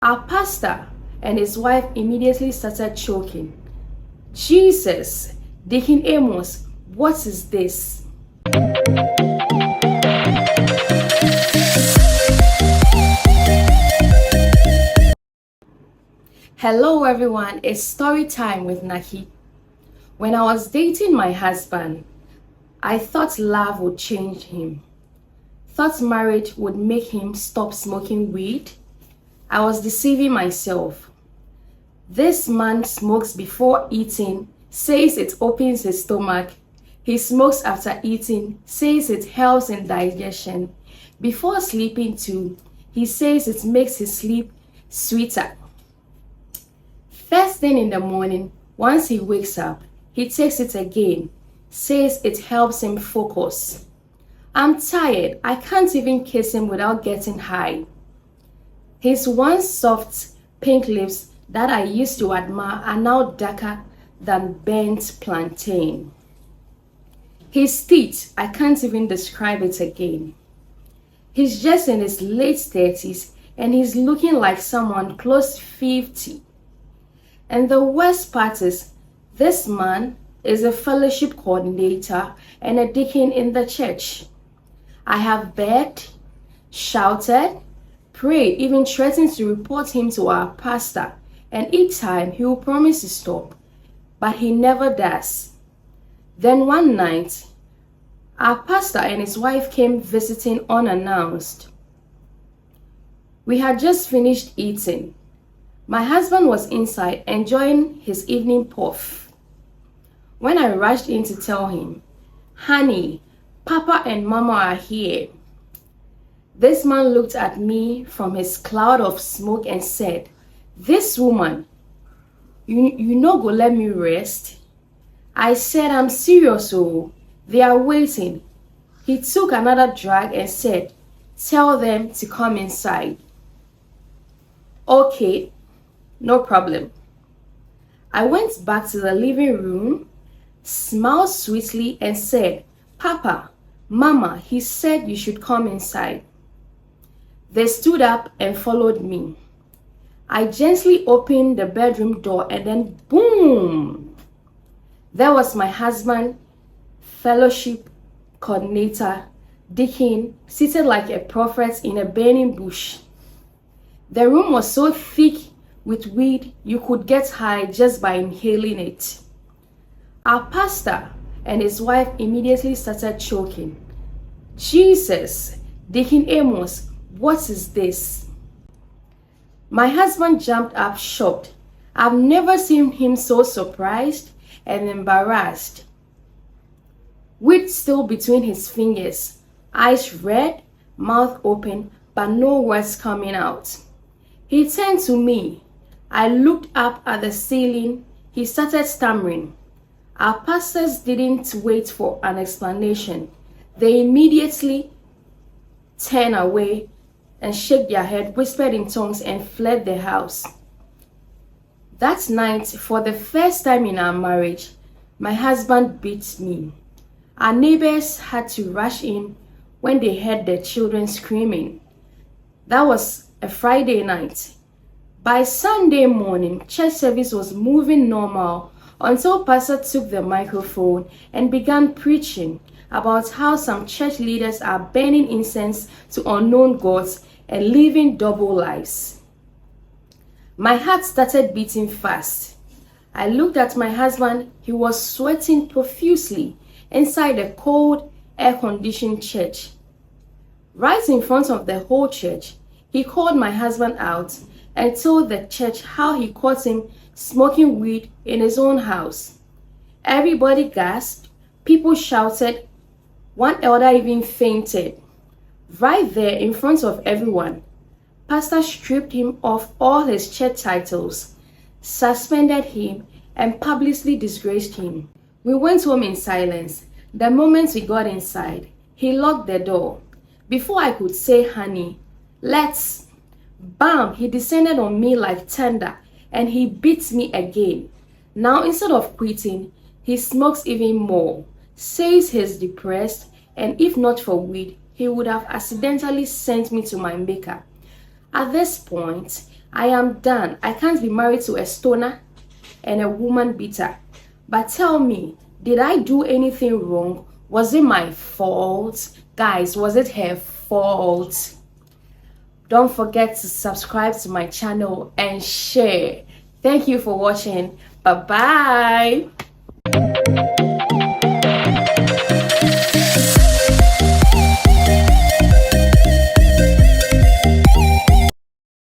Our pastor and his wife immediately started choking. Jesus, Deacon Amos, what is this? Hello everyone, it's story time with Naki. When I was dating my husband, I thought love would change him. Thought marriage would make him stop smoking weed. I was deceiving myself. This man smokes before eating, says it opens his stomach. He smokes after eating, says it helps in digestion. Before sleeping too, he says it makes his sleep sweeter. First thing in the morning, once he wakes up, he takes it again, says it helps him focus. I'm tired, I can't even kiss him without getting high. His once soft pink lips that I used to admire are now darker than burnt plantain. His teeth, I can't even describe it again. He's just in his late 30s and he's looking like someone close to 50. And the worst part is, this man is a fellowship coordinator and a deacon in the church. I have begged, shouted, prayed, even threatened to report him to our pastor, and each time he will promise to stop, but he never does. Then one night, our pastor and his wife came visiting unannounced. We had just finished eating. My husband was inside enjoying his evening puff. When I rushed in to tell him, "Honey, Papa and Mama are here," this man looked at me from his cloud of smoke and said, "This woman, you no go let me rest?" I said, "I'm serious, oh, they are waiting." He took another drag and said, "Tell them to come inside." Okay, no problem. I went back to the living room, smiled sweetly and said, "Papa, Mama, he said you should come inside." They stood up and followed me. I gently opened the bedroom door and then boom! There was my husband, fellowship coordinator, deacon, seated like a prophet in a burning bush. The room was so thick with weed you could get high just by inhaling it. Our pastor and his wife immediately started choking. Jesus, Deacon Amos, what is this? My husband jumped up shocked. I've never seen him so surprised and embarrassed. Weed still between his fingers, eyes red, mouth open, but no words coming out. He turned to me. I looked up at the ceiling. He started stammering. Our pastors didn't wait for an explanation. They immediately turned away and shook their head, whispered in tongues, and fled the house. That night, for the first time in our marriage, my husband beat me. Our neighbors had to rush in when they heard their children screaming. That was a Friday night. By Sunday morning, church service was moving normal until Pastor took the microphone and began preaching about how some church leaders are burning incense to unknown gods and living double lives. My heart started beating fast. I looked at my husband. He was sweating profusely inside a cold, air-conditioned church. Right in front of the whole church, he called my husband out and told the church how he caught him smoking weed in his own house. Everybody gasped, people shouted, one elder even fainted. Right there in front of everyone, Pastor stripped him of all his church titles, suspended him, and publicly disgraced him. We went home in silence. The moment we got inside, he locked the door. Before I could say, "Honey, let's," bam, he descended on me like thunder and he beats me again. Now instead of quitting, he smokes even more, says he's depressed, and if not for weed, he would have accidentally sent me to my maker. At this point, I am done. I can't be married to a stoner and a woman beater. But tell me, did I do anything wrong? Was it my fault? Guys, was it her fault? Don't forget to subscribe to my channel and share. Thank you for watching. Bye-bye.